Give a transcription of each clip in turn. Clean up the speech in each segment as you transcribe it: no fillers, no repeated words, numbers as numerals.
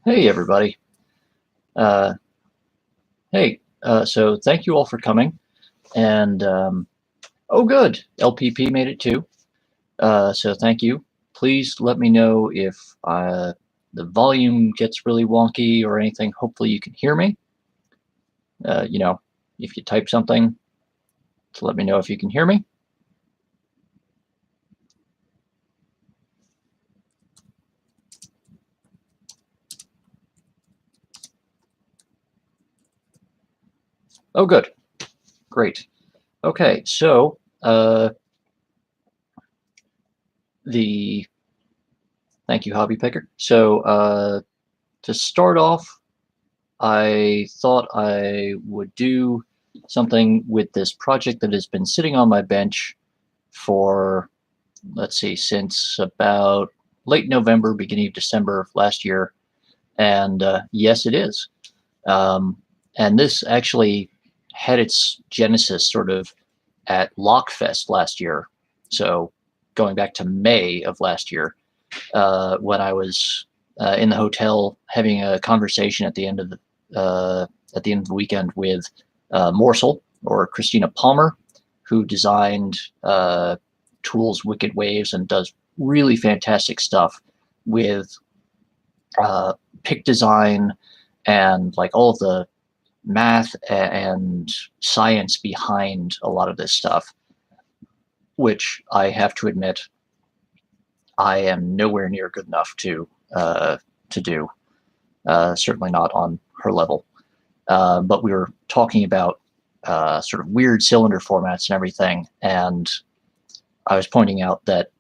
Hey, everybody. Uh, so thank you all for coming. And oh, good. LPP made it too. So thank you. Please let me know if the volume gets really wonky or anything. Hopefully you can hear me. You know, if you type something to let me know if you can hear me. Oh, good. Great. Okay, so thank you, Hobby Picker. So to start off, I thought I would do something with this project that has been sitting on my bench for, let's see, since about late November, beginning of December of last year. And yes, it is. Um, and this actually had its genesis sort of at Lockfest last year. So going back to May of last year, when I was in the hotel having a conversation at the end of the weekend with Morsel, or Christina Palmer, who designed Tool's Wicked Waves and does really fantastic stuff with pick design and like all of the math and science behind a lot of this stuff, which I have to admit I am nowhere near good enough to do. Certainly not on her level. But we were talking about sort of weird cylinder formats and everything, and I was pointing out that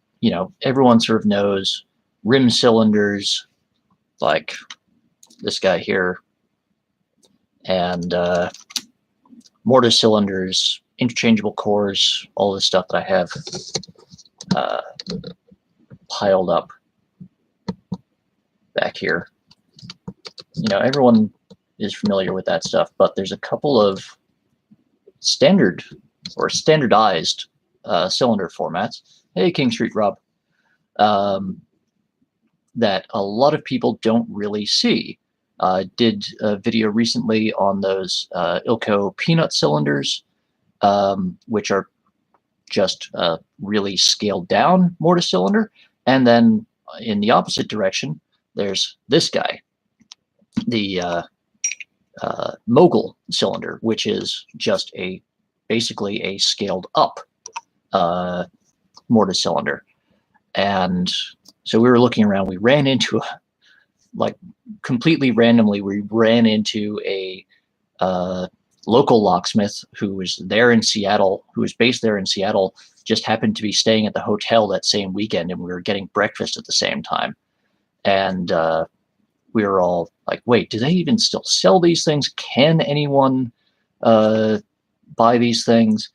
everyone sort of knows rim cylinders, like this guy here, and mortise cylinders, interchangeable cores, all this stuff that I have uh, piled up back here. Everyone is familiar with that stuff, but there's a couple of standard or standardized cylinder formats. Hey, King Street Rob. That a lot of people don't really see. Did a video recently on those Ilco peanut cylinders, which are just a really scaled down mortise cylinder. And then in the opposite direction, there's this guy, the Mogul cylinder, which is just basically a scaled up mortise cylinder. And so we were looking around. We ran into completely randomly, we ran into a local locksmith who was there in Seattle, who was based there in Seattle, just happened to be staying at the hotel that same weekend, and we were getting breakfast at the same time. And we were all like, wait, do they even still sell these things? Can anyone buy these things?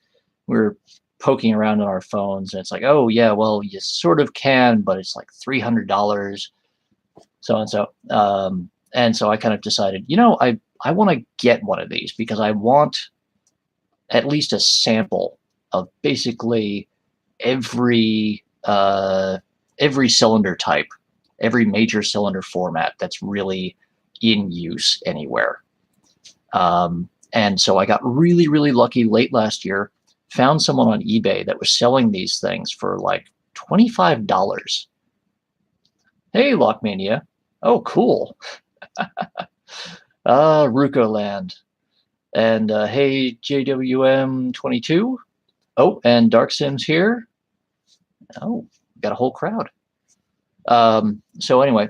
We were poking around on our phones, and it's like, oh yeah, well, you sort of can, but it's like $300, so and so. And so I kind of decided, I want to get one of these because I want at least a sample of basically every cylinder type, every major cylinder format that's really in use anywhere. And so I got really, really lucky late last year, found someone on eBay that was selling these things for like $25. Hey, Lockmania. Oh, cool. Ruko Land. And hey, JWM22. Oh, and Dark Sims here. Oh, got a whole crowd. So anyway,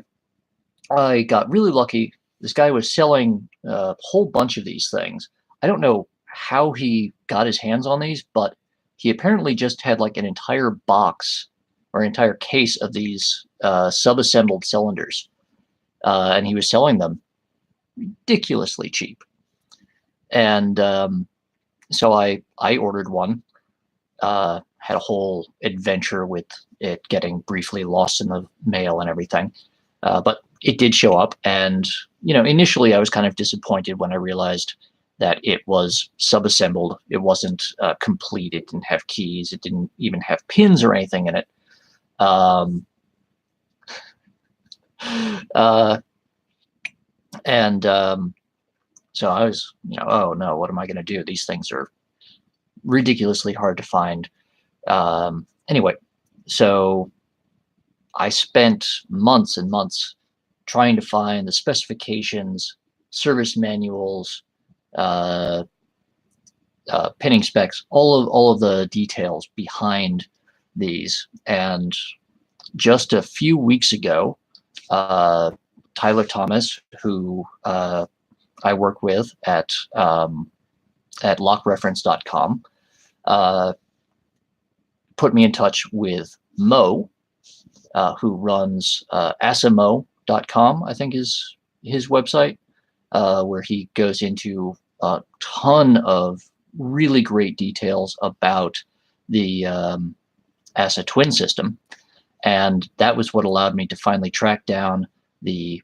I got really lucky. This guy was selling a whole bunch of these things. I don't know how he got his hands on these, but he apparently just had like an entire box or an entire case of these sub-assembled cylinders. And he was selling them ridiculously cheap. And so I ordered one, had a whole adventure with it getting briefly lost in the mail and everything. But it did show up, and initially I was kind of disappointed when I realized that it was sub-assembled. It wasn't complete. It didn't have keys. It didn't even have pins or anything in it. And so I was, oh no, what am I going to do? These things are ridiculously hard to find. Anyway, so I spent months and months trying to find the specifications, service manuals, uh, pinning specs, all of the details behind these. And just a few weeks ago, Tyler Thomas, who I work with at lockreference.com, put me in touch with Mo, who runs asimo.com, I think is his website, where he goes into a ton of really great details about the ASA twin system. And that was what allowed me to finally track down the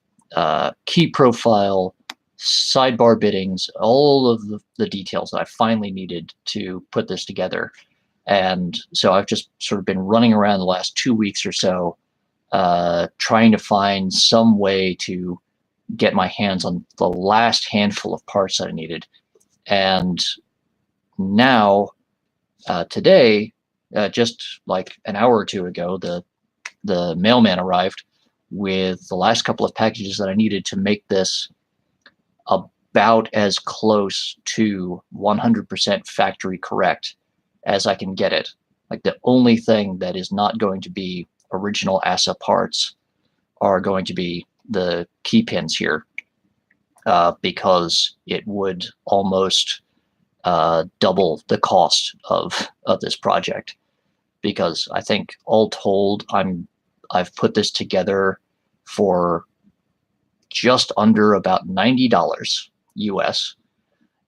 key profile, sidebar biddings, all of the details that I finally needed to put this together. And so I've just sort of been running around the last 2 weeks or so, trying to find some way to get my hands on the last handful of parts that I needed. And now, today, just like an hour or two ago, the mailman arrived with the last couple of packages that I needed to make this about as close to 100% factory correct as I can get it. Like, the only thing that is not going to be original ASA parts are going to be the key pins here, because it would almost double the cost of this project. Because I think all told, I've put this together for just under about $90 US,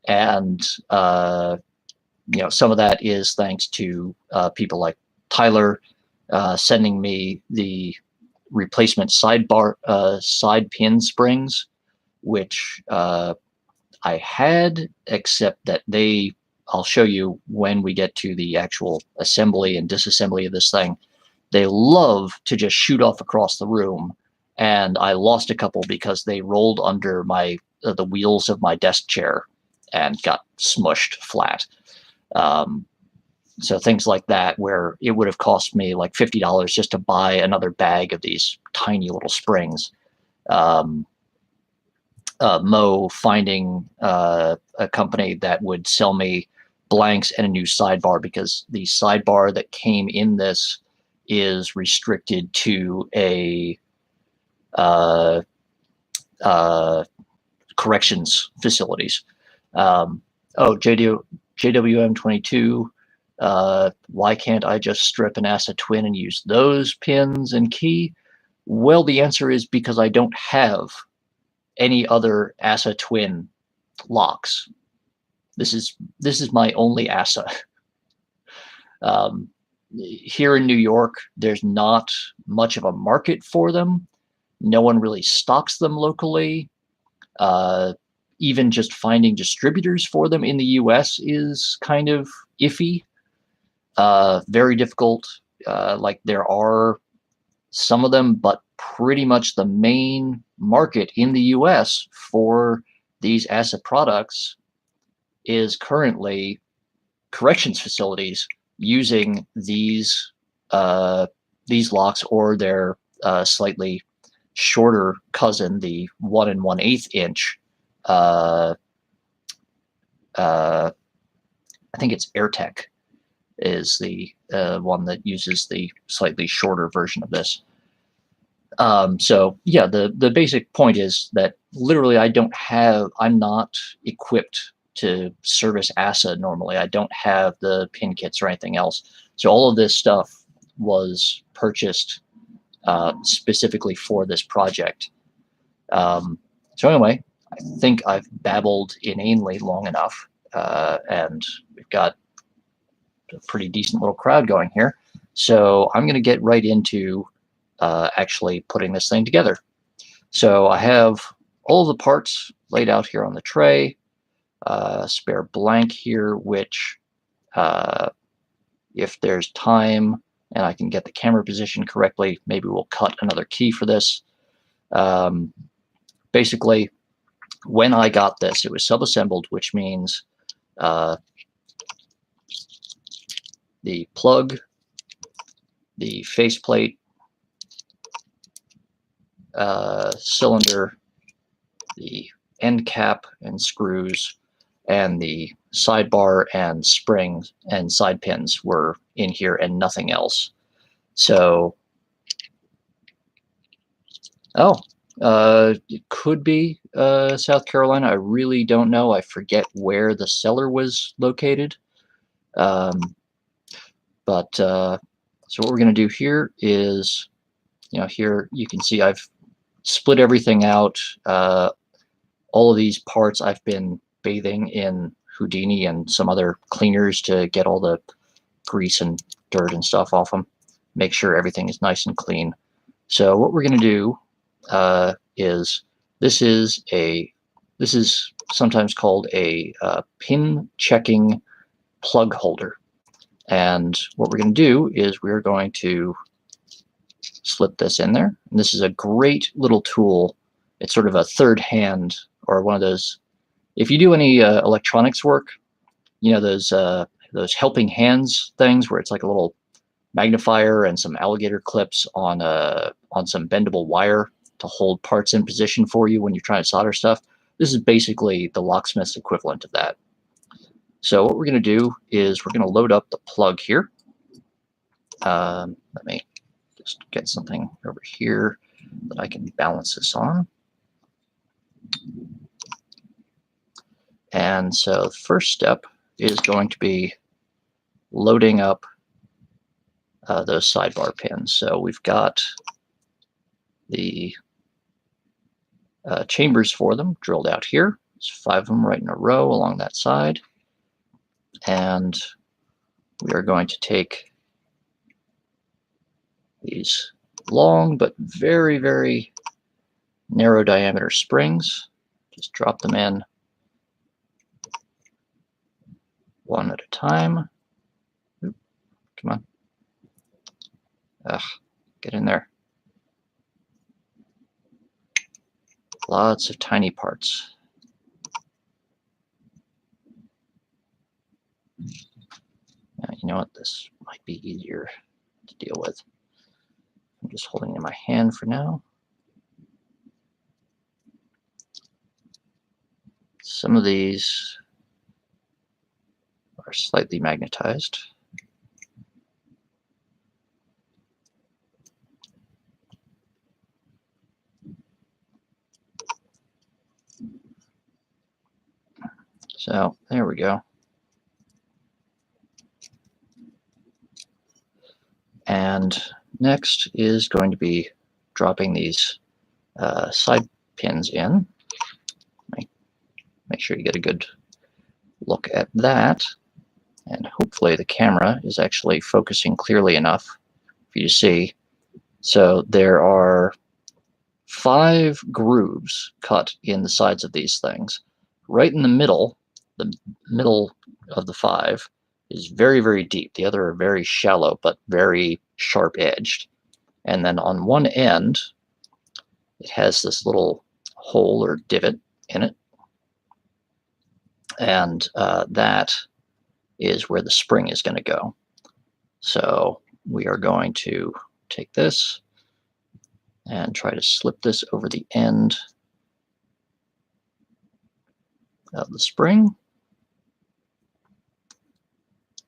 and some of that is thanks to people like Tyler sending me the replacement sidebar side pin springs, which I had, except that I'll show you when we get to the actual assembly and disassembly of this thing. They love to just shoot off across the room, and I lost a couple because they rolled under the wheels of my desk chair and got smushed flat. So things like that, where it would have cost me like $50 just to buy another bag of these tiny little springs. Mo finding a company that would sell me blanks and a new sidebar, because the sidebar that came in this is restricted to a corrections facilities. JWM22, why can't I just strip an ASA twin and use those pins and key? Well, the answer is because I don't have any other ASA twin locks. This is my only ASA. Here in New York, there's not much of a market for them. No one really stocks them locally. Even just finding distributors for them in the US is kind of iffy. Very difficult. Like, there are some of them, but pretty much the main market in the US for these ASA products is currently corrections facilities using these locks, or their slightly shorter cousin, the 1 1/8 inch. I think it's AirTech is the one that uses the slightly shorter version of this. So yeah, the basic point is that literally I'm not equipped to service ASA normally. I don't have the pin kits or anything else. So all of this stuff was purchased specifically for this project. So anyway, I think I've babbled inanely long enough, and we've got a pretty decent little crowd going here. So I'm going to get right into actually putting this thing together. So I have all the parts laid out here on the tray, spare blank here, which if there's time and I can get the camera position correctly, maybe we'll cut another key for this. Basically, when I got this, it was sub-assembled, which means the plug, the faceplate, cylinder, the end cap and screws, and the sidebar and springs and side pins were in here and nothing else. So, it could be South Carolina. I really don't know. I forget where the seller was located. But so what we're going to do here is, here you can see I've split everything out. All of these parts I've been bathing in Houdini and some other cleaners to get all the grease and dirt and stuff off them. Make sure everything is nice and clean. So what we're going to do is this is sometimes called a pin checking plug holder. And what we're going to do is we're going to slip this in there. And this is a great little tool. It's sort of a third hand, or one of those. If you do any electronics work, those helping hands things where it's like a little magnifier and some alligator clips on some bendable wire to hold parts in position for you when you're trying to solder stuff. This is basically the locksmith's equivalent of that. So what we're going to do is we're going to load up the plug here. Let me just get something over here that I can balance this on. And so the first step is going to be loading up those sidebar pins. So we've got the chambers for them drilled out here. There's 5 of them right in a row along that side. And we are going to take these long but very, very narrow diameter springs. Just drop them in one at a time. Oop, come on. Ugh, get in there. Lots of tiny parts. Now, you know what? This might be easier to deal with. I'm just holding it in my hand for now. Some of these are slightly magnetized. So there we go. And next is going to be dropping these side pins in. Make sure you get a good look at that. And hopefully the camera is actually focusing clearly enough for you to see. So there are 5 grooves cut in the sides of these things. Right in the middle of the 5 is very, very deep. The other are very shallow, but very sharp edged. And then on one end, it has this little hole or divot in it. And that is where the spring is going to go. So we are going to take this and try to slip this over the end of the spring.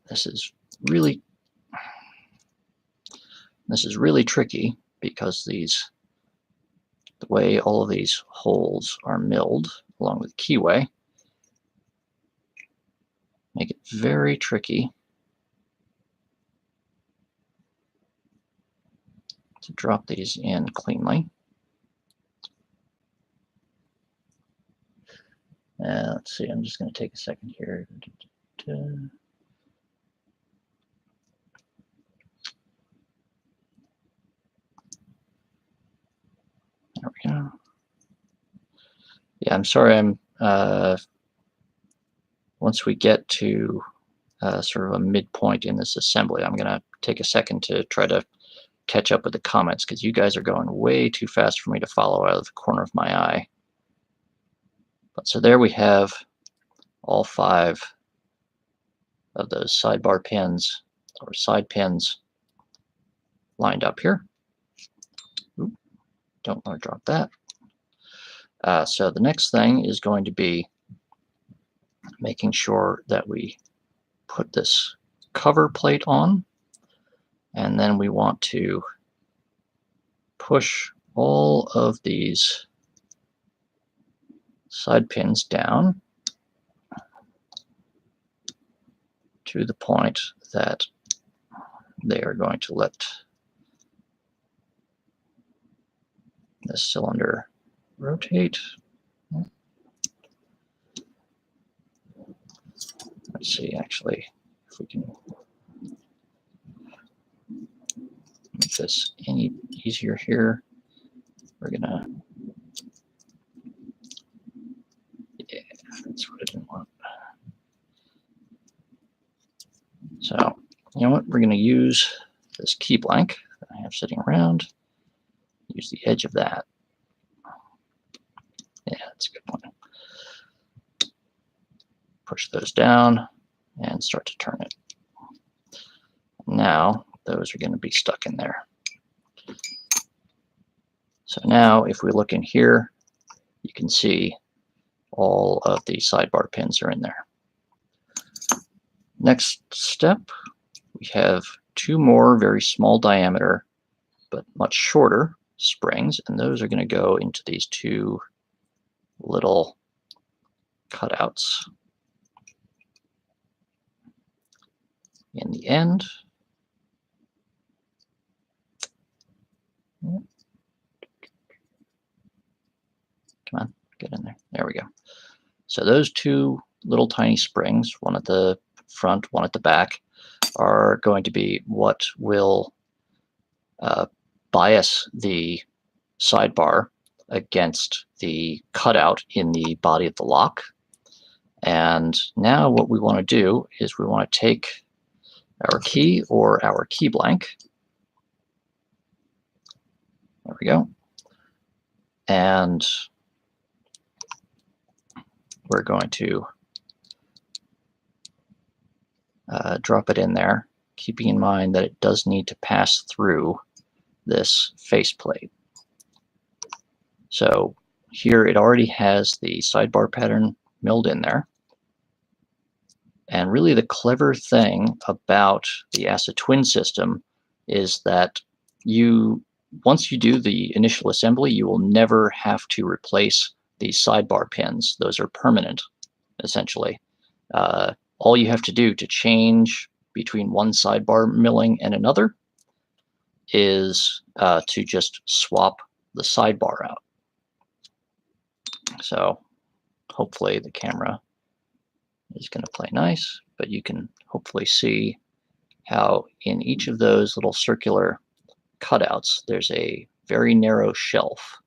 This is really tricky because the way all of these holes are milled along with the keyway make it very tricky to drop these in cleanly. Let's see, I'm just going to take a second here. There we go. Yeah, I'm sorry. Once we get to sort of a midpoint in this assembly, I'm going to take a second to try to catch up with the comments because you guys are going way too fast for me to follow out of the corner of my eye. So there we have all 5 of those sidebar pins or side pins lined up here. Oop, don't want to drop that. So the next thing is going to be making sure that we put this cover plate on, and then we want to push all of these side pins down to the point that they are going to let this cylinder rotate. Let's see, actually, if we can make this any easier here. We're gonna, yeah, that's what I didn't want. So, you know what, we're gonna use this key blank that I have sitting around, use the edge of that. Yeah, that's a good point. Push those down and start to turn it. Now, those are going to be stuck in there. So now, if we look in here, you can see all of the sidebar pins are in there. Next step, we have 2 more very small diameter, but much shorter springs, and those are going to go into these 2 little cutouts in the end. Come on, get in there. There we go. So those 2 little tiny springs, one at the front, one at the back, are going to be what will bias the sidebar against the cutout in the body of the lock. And now what we want to do is we want to take our key or our key blank. There we go. And we're going to drop it in there, keeping in mind that it does need to pass through this faceplate. So here it already has the sidebar pattern milled in there. And really the clever thing about the Acid Twin system is that once you do the initial assembly, you will never have to replace these sidebar pins. Those are permanent, essentially. All you have to do to change between one sidebar milling and another is to just swap the sidebar out. So hopefully the camera is going to play nice, but you can hopefully see how in each of those little circular cutouts there's a very narrow shelf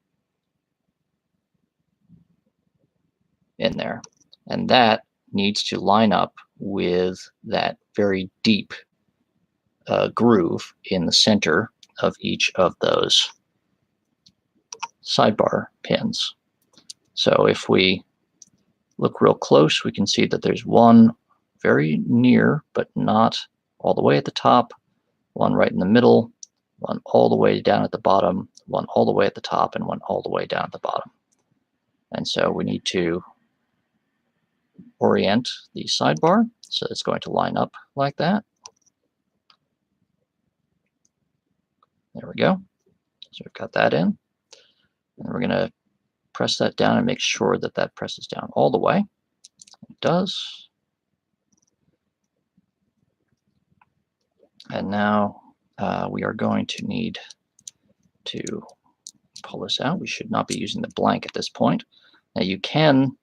in there, and that needs to line up with that very deep groove in the center of each of those sidebar pins. So if we look real close, we can see that there's one very near, but not all the way at the top, one right in the middle, one all the way down at the bottom, one all the way at the top, and one all the way down at the bottom. And so we need to orient the sidebar so it's going to line up like that. There we go. So we've got that in. And we're going to press that down and make sure that that presses down all the way. It does. And now we are going to need to pull this out. We should not be using the blank at this point. Now you can,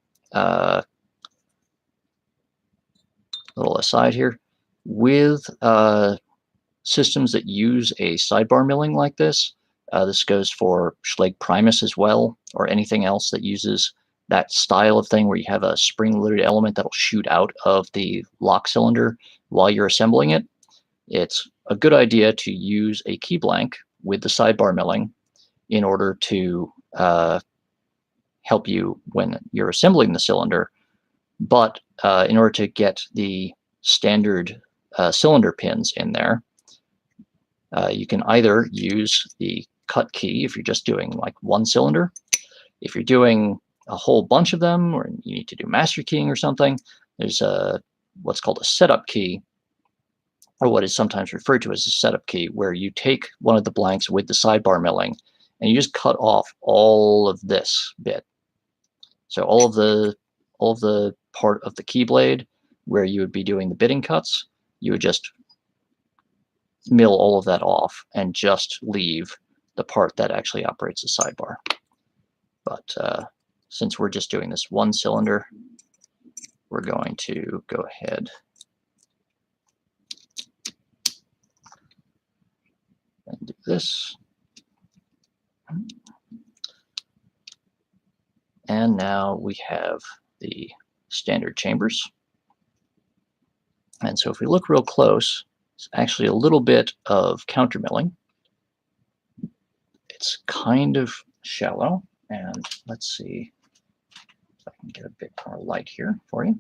little aside here, with systems that use a sidebar milling like this, this goes for Schlage Primus as well, or anything else that uses that style of thing where you have a spring-loaded element that'll shoot out of the lock cylinder while you're assembling it. It's a good idea to use a key blank with the sidebar milling in order to help you when you're assembling the cylinder. But in order to get the standard cylinder pins in there, you can either use the cut key if you're just doing like one cylinder. If you're doing a whole bunch of them, or you need to do master keying or something, there's what's called a setup key, or what is sometimes referred to as a setup key, where you take one of the blanks with the sidebar milling and you just cut off all of this bit. So all of the part of the key blade where you would be doing the bitting cuts, you would just mill all of that off and just leave the part that actually operates the sidebar. But since we're just doing this one cylinder, we're going to go ahead and do this. And now we have the standard chambers. And so if we look real close, it's actually a little bit of countermilling. It's kind of shallow. And let's see if I can get a bit more light here for you.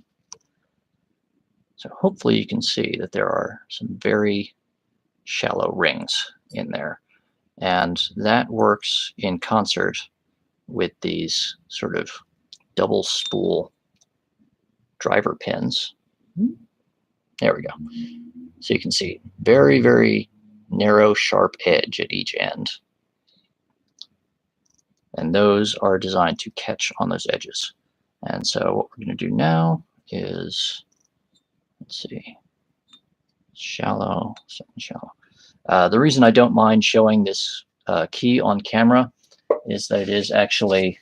So hopefully you can see that there are some very shallow rings in there. And that works in concert with these sort of double spool driver pins. There we go. So you can see very, very narrow, sharp edge at each end. And those are designed to catch on those edges. And so what we're going to do now is, let's see, shallow, shallow. The reason I don't mind showing this key on camera is that it is actually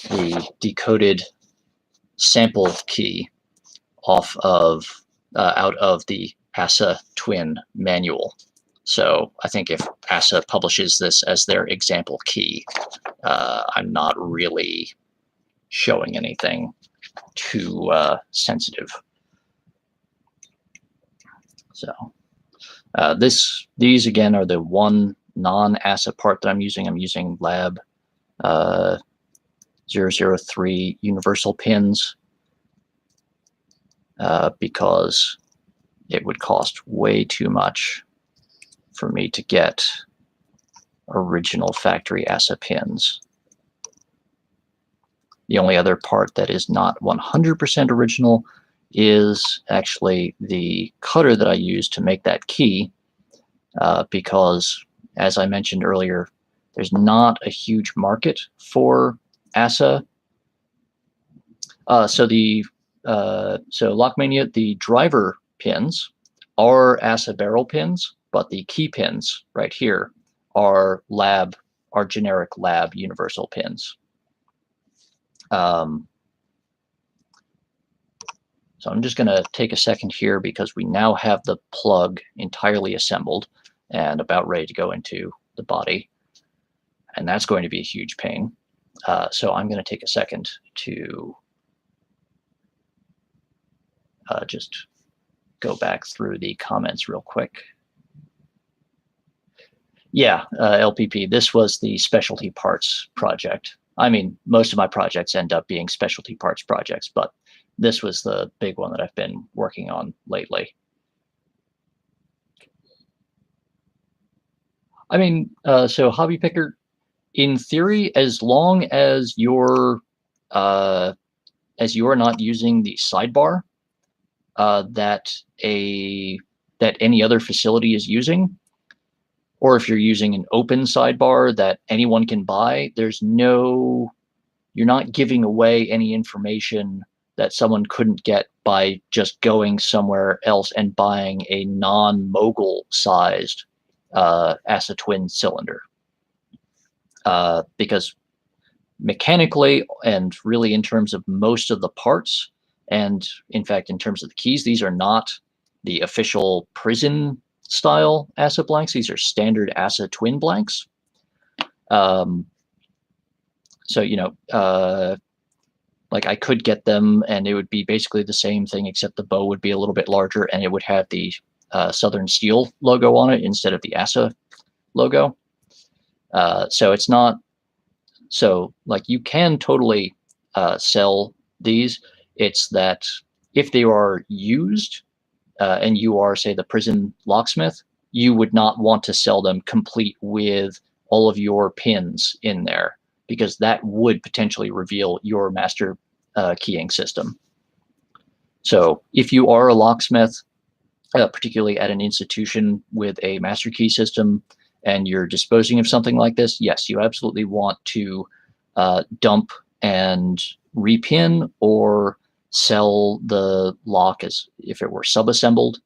the decoded sample key off of out of the ASA Twin manual. So I think if ASA publishes this as their example key, I'm not really showing anything too sensitive. So these again are the one non-ASA part that I'm using. I'm using Lab 003 universal pins because it would cost way too much for me to get original factory ASA pins. The only other part that is not 100% original is actually the cutter that I use to make that key, because, as I mentioned earlier, there's not a huge market for ASA. So Lockmania, the driver pins are ASA barrel pins, but the key pins right here are generic Lab universal pins. So I'm just going to take a second here because we now have the plug entirely assembled and about ready to go into the body, and that's going to be a huge pain. So I'm going to take a second to just go back through the comments real quick. Yeah, LPP, this was the specialty parts project. I mean, most of my projects end up being specialty parts projects, but this was the big one that I've been working on lately. I mean, so Hobby Picker, in theory, as long as you're not using the sidebar that any other facility is using, or if you're using an open sidebar that anyone can buy, you're not giving away any information that someone couldn't get by just going somewhere else and buying a non-mogul sized ASA Twin cylinder. Because mechanically, and really in terms of most of the parts, and in fact in terms of the keys, these are not the official prison style ASA blanks. These are standard ASA Twin blanks. So, you know, like I could get them and it would be basically the same thing, except the bow would be a little bit larger and it would have the Southern Steel logo on it instead of the ASA logo. So it's not So like you can totally sell these. It's that if they are used and you are, say, the prison locksmith, you would not want to sell them complete with all of your pins in there, because that would potentially reveal your master keying system. So if you are a locksmith, particularly at an institution with a master key system, and you're disposing of something like this, yes, you absolutely want to dump and repin or sell the lock as if it were subassembled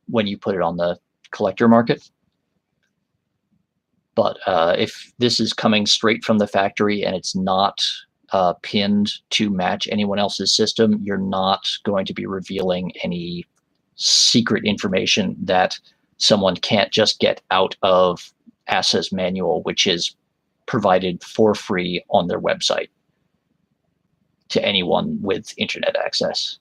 when you put it on the collector market. But if this is coming straight from the factory and it's not pinned to match anyone else's system, you're not going to be revealing any secret information that someone can't just get out of ASA's manual, which is provided for free on their website to anyone with internet access.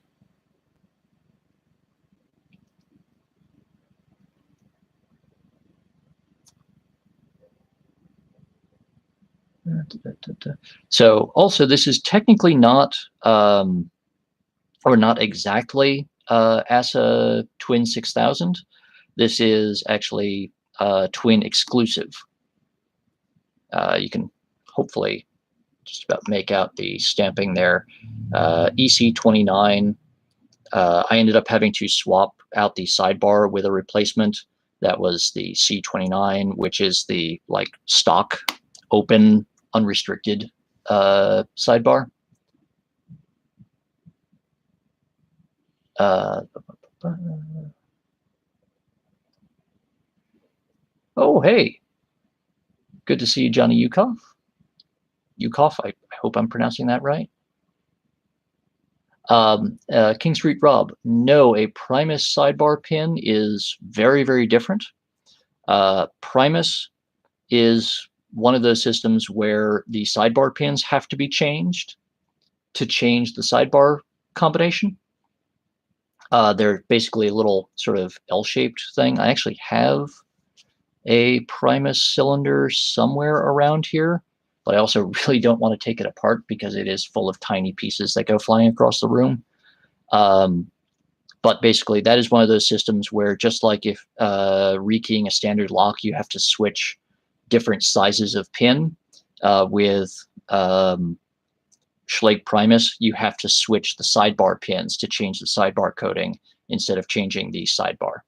So also, this is technically not, or not exactly ASA Twin 6000. This is actually Twin exclusive. You can hopefully just about make out the stamping there. EC29. I ended up having to swap out the sidebar with a replacement. That was the C29, which is the like stock, open, unrestricted sidebar. Oh, hey. Good to see you, Johnny Yukoff. Yukoff, I hope I'm pronouncing that right. King Street Rob, no, a Primus sidebar pin is very, very different. Primus is one of those systems where the sidebar pins have to be changed to change the sidebar combination. They're basically a little sort of L-shaped thing. I actually have a Primus cylinder somewhere around here, but I also really don't want to take it apart because it is full of tiny pieces that go flying across the room. But basically, that is one of those systems where, just like if rekeying a standard lock, you have to switch different sizes of pin. With Schlage Primus, you have to switch the sidebar pins to change the sidebar coding instead of changing the sidebar.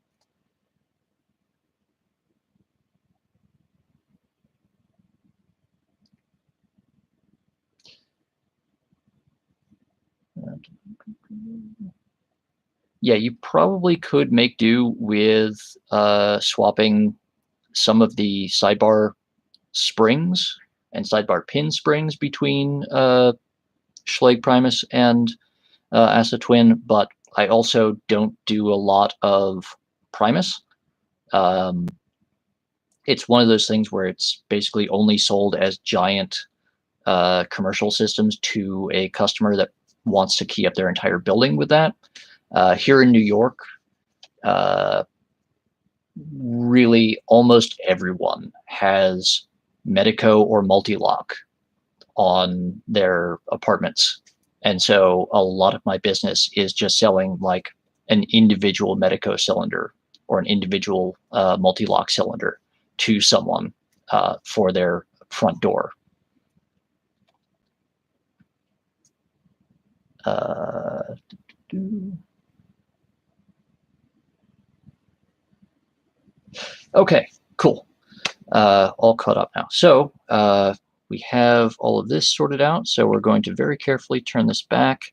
Yeah, you probably could make do with swapping some of the sidebar springs and sidebar pin springs between Schlage Primus and ASA Twin, but I also don't do a lot of Primus. It's one of those things where it's basically only sold as giant commercial systems to a customer that wants to key up their entire building with that. Here in New York, really almost everyone has Medico or Multilock on their apartments. And so a lot of my business is just selling like an individual Medico cylinder or an individual Multilock cylinder to someone for their front door. Okay, cool. All caught up now. So we have all of this sorted out. So we're going to very carefully turn this back,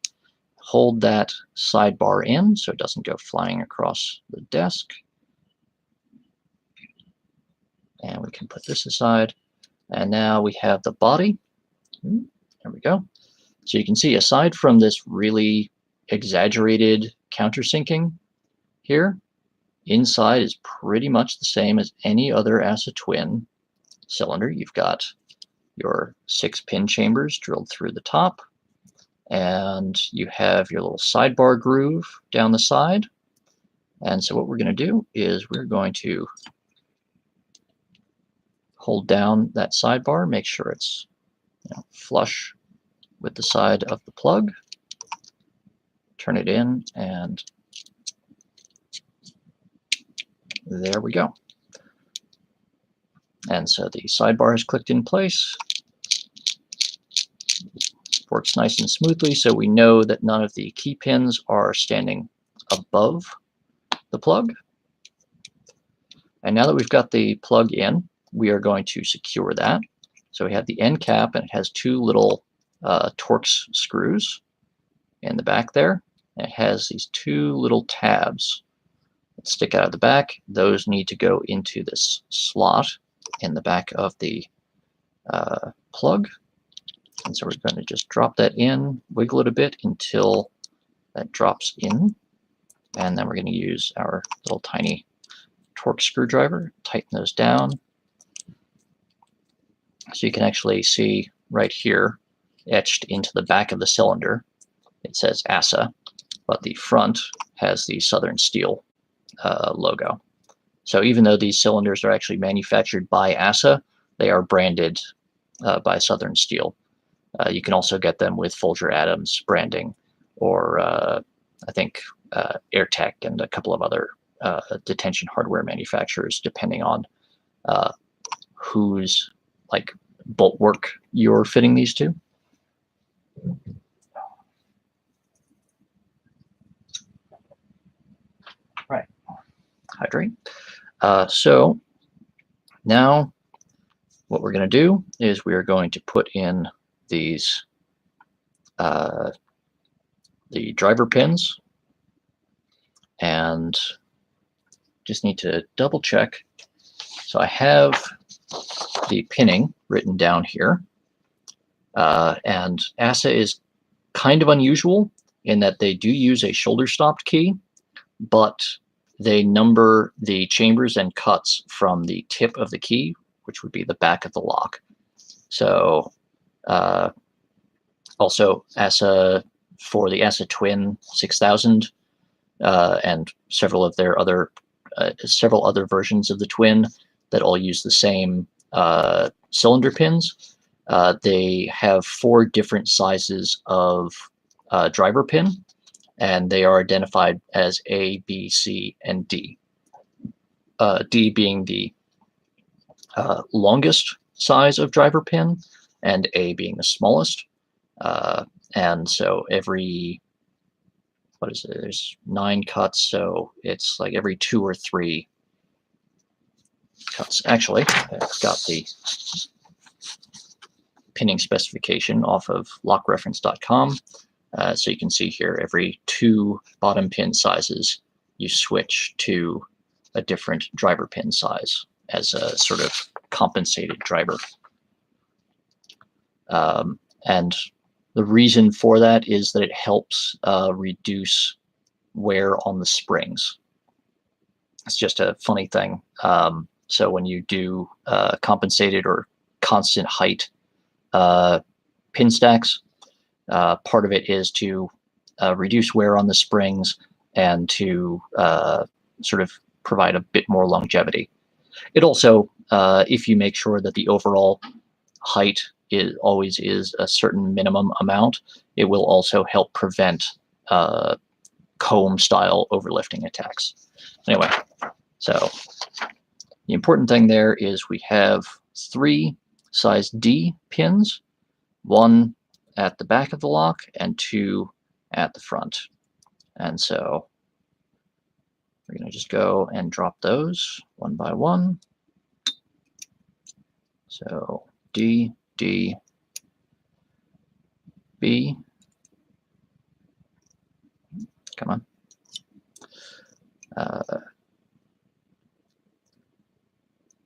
hold that sidebar in so it doesn't go flying across the desk. And we can put this aside. And now we have the body. There we go. So you can see, aside from this really exaggerated countersinking here, inside is pretty much the same as any other ASA Twin cylinder. You've got your 6 pin chambers drilled through the top, and you have your little sidebar groove down the side. And so what we're going to do is we're going to hold down that sidebar, make sure it's flush with the side of the plug, turn it in, and there we go. And so the sidebar is clicked in place. Works nice and smoothly, so we know that none of the key pins are standing above the plug. And now that we've got the plug in, we are going to secure that. So we have the end cap, and it has two little Torx screws in the back there. And it has these two little tabs that stick out of the back. Those need to go into this slot in the back of the plug. And so we're going to just drop that in, wiggle it a bit until that drops in. And then we're going to use our little tiny Torx screwdriver, tighten those down. So you can actually see right here, etched into the back of the cylinder, it says ASA, but the front has the Southern Steel logo. So even though these cylinders are actually manufactured by ASA, they are branded by Southern Steel. You can also get them with Folger Adams branding, or I think AirTech and a couple of other detention hardware manufacturers, depending on whose bolt work you're fitting these to. Right, hydrate. So now what we're going to do is we are going to put in these the driver pins, and just need to double check. So I have the pinning written down here, and ASA is kind of unusual in that they do use a shoulder stopped key, but they number the chambers and cuts from the tip of the key, which would be the back of the lock. So also ASA, for the ASA Twin 6000 and several other versions of the Twin that all use the same cylinder pins, they have 4 different sizes of driver pin, and they are identified as A, B, C, and D. D being the longest size of driver pin, and A being the smallest. And so every, what is it, there's 9 cuts, so it's like every 2 or 3 cuts. Actually, I've got the pinning specification off of lockreference.com. So you can see here, every 2 bottom pin sizes, you switch to a different driver pin size as a sort of compensated driver. And the reason for that is that it helps reduce wear on the springs. It's just a funny thing. So when you do compensated or constant height pin stacks, part of it is to reduce wear on the springs and to sort of provide a bit more longevity. It also, if you make sure that the overall height always is a certain minimum amount, it will also help prevent comb style overlifting attacks. Anyway, so the important thing there is we have 3 size D pins, 1 at the back of the lock and 2 at the front. And so we're going to just go and drop those one by one. So D, D, B, come on,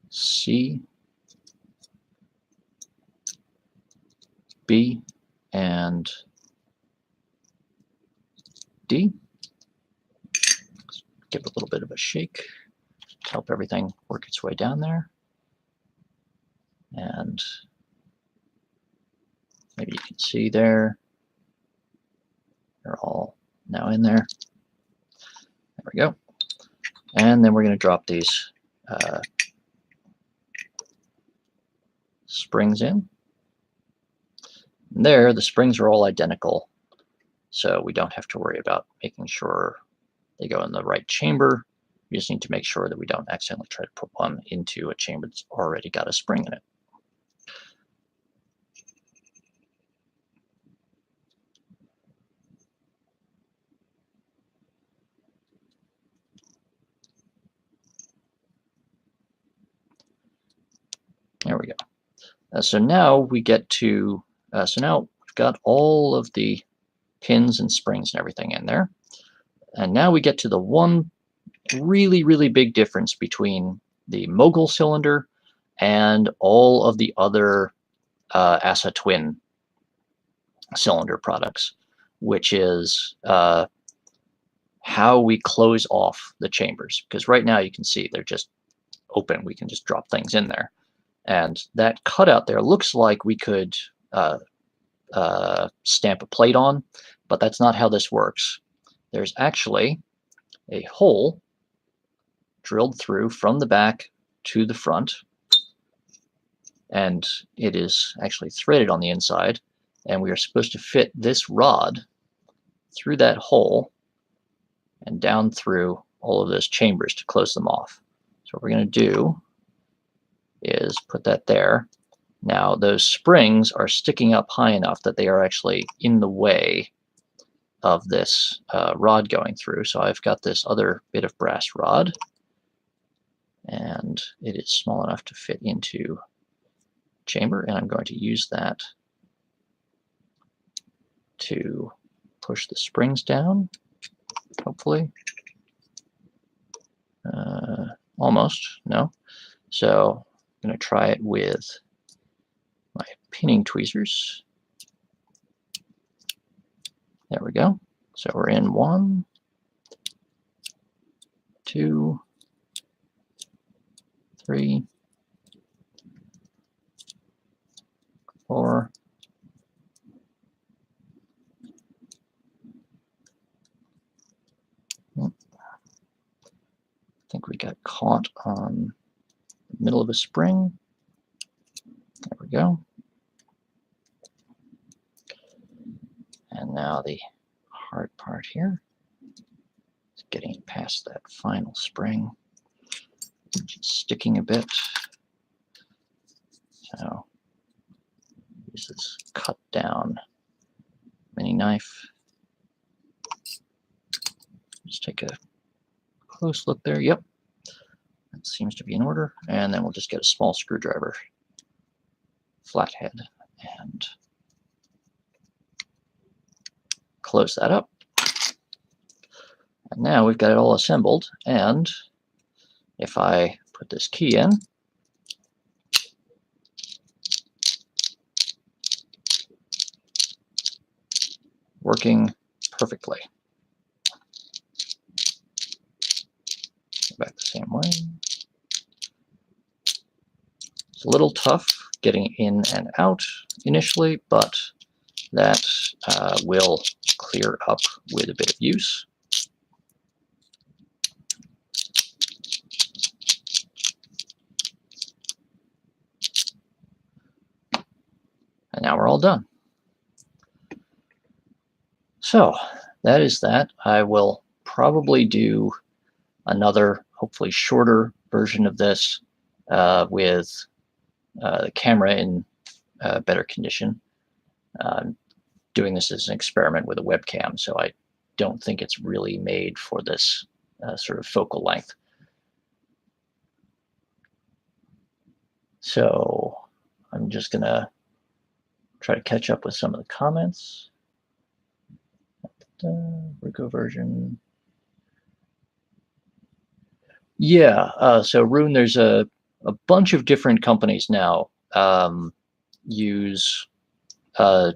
C, B, and D. Give it a little bit of a shake to help everything work its way down there. And maybe you can see there, they're all now in there. There we go. And then we're going to drop these springs in. And there, the springs are all identical, so we don't have to worry about making sure they go in the right chamber. We just need to make sure that we don't accidentally try to put one into a chamber that's already got a spring in it. There we go. So now we get to, so now we've got all of the pins and springs and everything in there. And now we get to the one really, really big difference between the Mogul cylinder and all of the other ASA Twin cylinder products, which is how we close off the chambers. Because right now you can see they're just open. We can just drop things in there. And that cutout there looks like we could stamp a plate on, but that's not how this works. There's actually a hole drilled through from the back to the front, and it is actually threaded on the inside, and we are supposed to fit this rod through that hole and down through all of those chambers to close them off. So what we're going to do is put that there. Now those springs are sticking up high enough that they are actually in the way of this rod going through. So I've got this other bit of brass rod, and it is small enough to fit into chamber, and I'm going to use that to push the springs down, hopefully. Almost, no. So I'm going to try it with my pinning tweezers. There we go. So we're in 1, 2, 3, 4. I think we got caught on the middle of a spring. There we go. And now the hard part here is getting past that final spring, which is sticking a bit. So use this cut down mini knife. Just take a close look there. Yep, that seems to be in order. And then we'll just get a small screwdriver, flathead, and close that up. And now we've got it all assembled. And if I put this key in, working perfectly. Go back the same way. It's a little tough getting in and out initially, but that will clear up with a bit of use. And now we're all done. So that is that. I will probably do another, hopefully shorter version of this with the camera in better condition. Doing this as an experiment with a webcam, so I don't think it's really made for this sort of focal length. So I'm just gonna try to catch up with some of the comments. Rico version. Yeah, so Rune, there's a bunch of different companies now use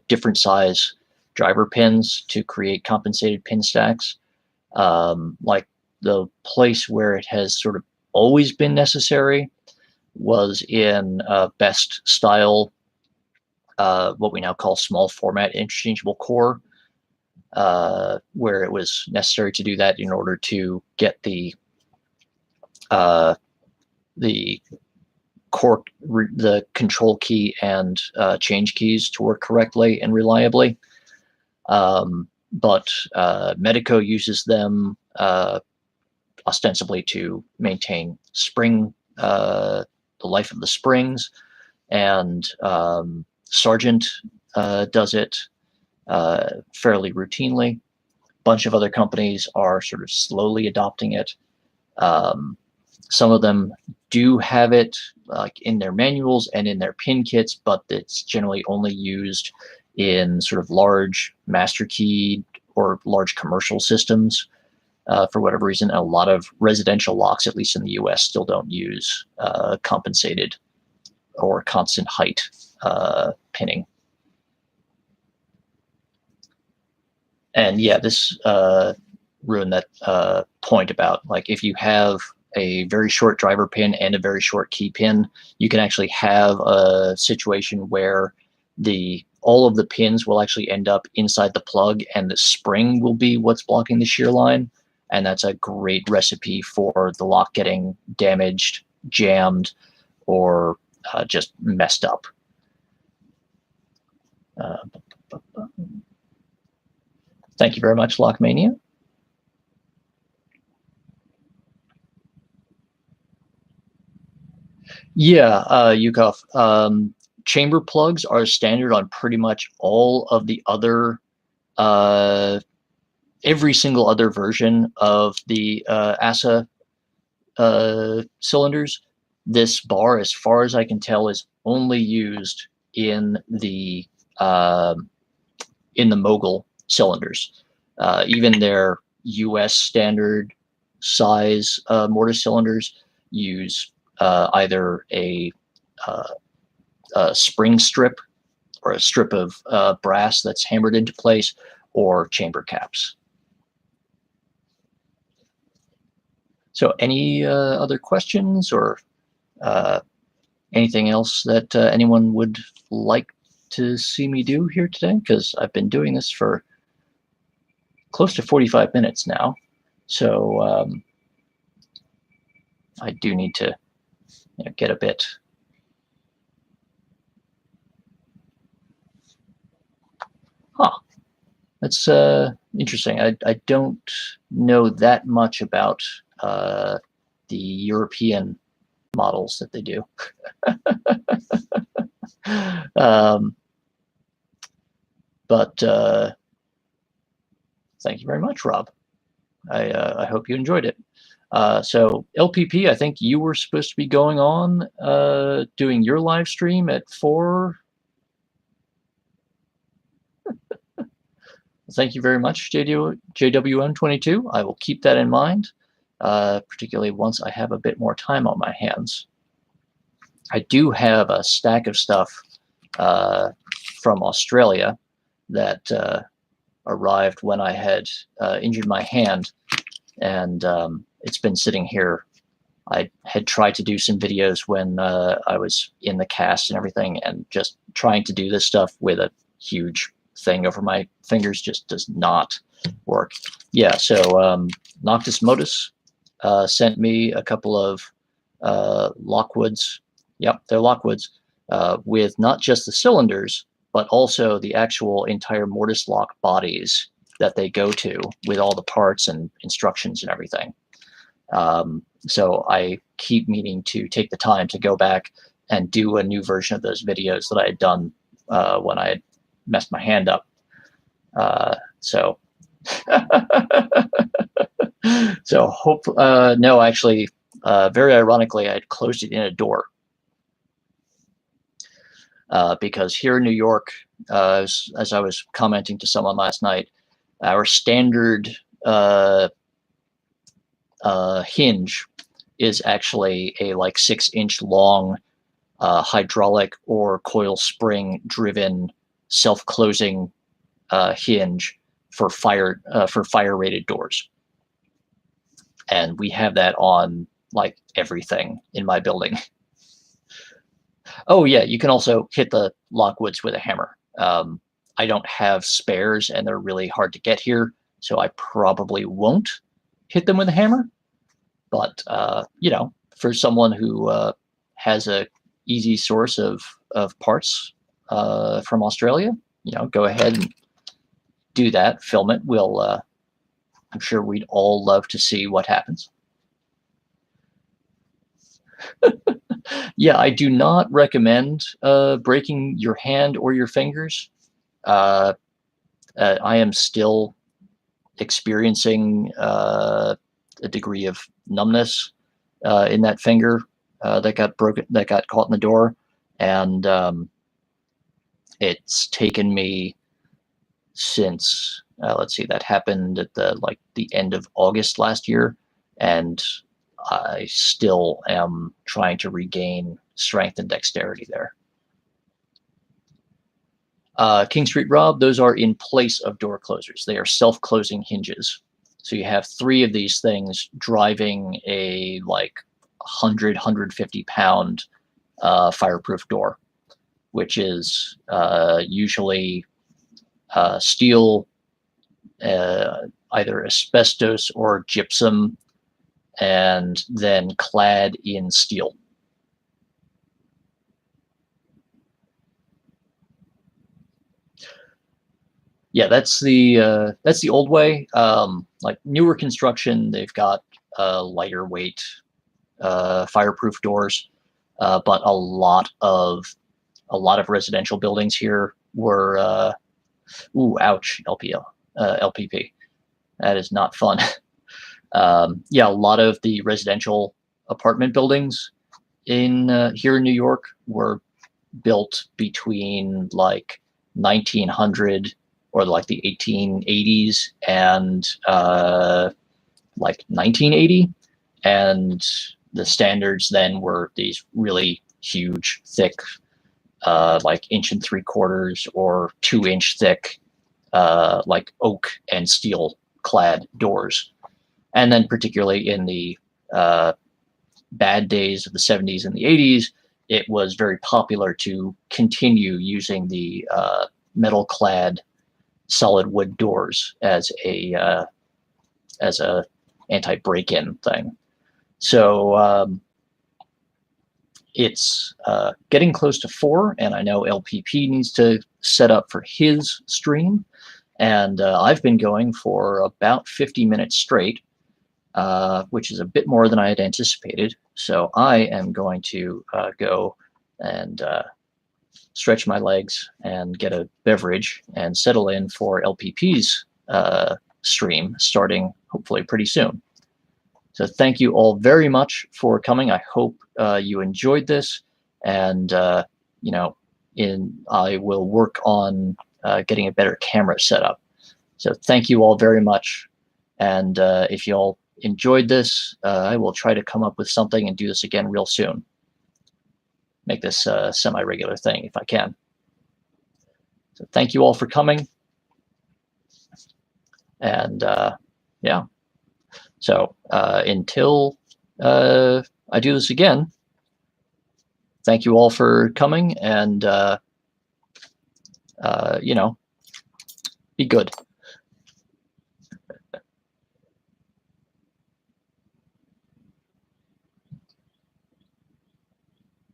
different size driver pins to create compensated pin stacks. Like the place where it has sort of always been necessary was in best style, what we now call small format interchangeable core, where it was necessary to do that in order to get the the control key and change keys to work correctly and reliably. But Medico uses them ostensibly to maintain the life of the springs, and Sargent does it fairly routinely. A bunch of other companies are sort of slowly adopting it. Some of them do have it like in their manuals and in their pin kits, but it's generally only used in sort of large master key or large commercial systems for whatever reason. And a lot of residential locks, at least in the US, still don't use compensated or constant height pinning. And yeah, this ruined that point about like if you have a very short driver pin and a very short key pin, you can actually have a situation where all of the pins will actually end up inside the plug and the spring will be what's blocking the shear line. And that's a great recipe for the lock getting damaged, jammed, or just messed up. Thank you very much, Lockmania. Yeah, Yukov. Chamber plugs are standard on pretty much all of the other, every single other version of the ASA cylinders. This bar, as far as I can tell, is only used in the Mogul cylinders. Even their US standard size mortise cylinders use either a spring strip or a strip of brass that's hammered into place, or chamber caps. So any other questions or anything else that anyone would like to see me do here today? Because I've been doing this for close to 45 minutes now. So I do need to get a bit. Huh. That's interesting. I don't know that much about the European models that they do. But thank you very much, Rob. I hope you enjoyed it. So LPP, I think you were supposed to be going on doing your live stream at 4. Thank you very much, JWM22. I will keep that in mind, particularly once I have a bit more time on my hands. I do have a stack of stuff from Australia that arrived when I had injured my hand, and it's been sitting here. I had tried to do some videos when I was in the cast and everything, and just trying to do this stuff with a huge thing over my fingers just does not work. Yeah, so Noctis Modus sent me a couple of Lockwoods. Yep, they're Lockwoods with not just the cylinders, but also the actual entire mortise lock bodies that they go to with all the parts and instructions and everything. So I keep meaning to take the time to go back and do a new version of those videos that I had done when I had messed my hand up. So hope no, actually, very ironically, I had closed it in a door. Because here in New York, as I was commenting to someone last night, our standard hinge is actually a like 6-inch long hydraulic or coil spring driven self-closing hinge for fire rated doors, and we have that on like everything in my building. Oh yeah, you can also hit the Lockwoods with a hammer. I don't have spares, and they're really hard to get here, so I probably won't hit them with a hammer. But you know, for someone who has a easy source of parts from Australia, go ahead and do that. Film it. I'm sure we'd all love to see what happens. Yeah, I do not recommend breaking your hand or your fingers. I am still experiencing a degree of numbness in that finger that got broken, that got caught in the door, and it's taken me since let's see, that happened at the end of August last year, and I still am trying to regain strength and dexterity there. King Street Rob, those are in place of door closers. They are self-closing hinges. So you have 3 of these things driving a 150 pound fireproof door, which is usually steel, either asbestos or gypsum, and then clad in steel. Yeah, that's the old way. Like newer construction, they've got lighter weight fireproof doors, but a lot of residential buildings here were ooh, ouch, LPP. That is not fun. Yeah, a lot of the residential apartment buildings in here in New York were built between 1900 or the 1880s and 1980, and the standards then were these really huge, thick, 1.75 or 2-inch thick, oak and steel clad doors. And then particularly in the bad days of the 70s and the 80s, it was very popular to continue using the metal clad solid wood doors as a anti-break-in thing. So it's getting close to 4, and I know LPP needs to set up for his stream, and I've been going for about 50 minutes straight, which is a bit more than I had anticipated. So I am going to go and stretch my legs and get a beverage and settle in for LPP's stream starting hopefully pretty soon. So thank you all very much for coming. I hope you enjoyed this, and I will work on getting a better camera set up. So thank you all very much, and if you all enjoyed this, I will try to come up with something and do this again real soon. Make this a semi-regular thing if I can. So thank you all for coming, and yeah. So until I do this again, thank you all for coming, and be good.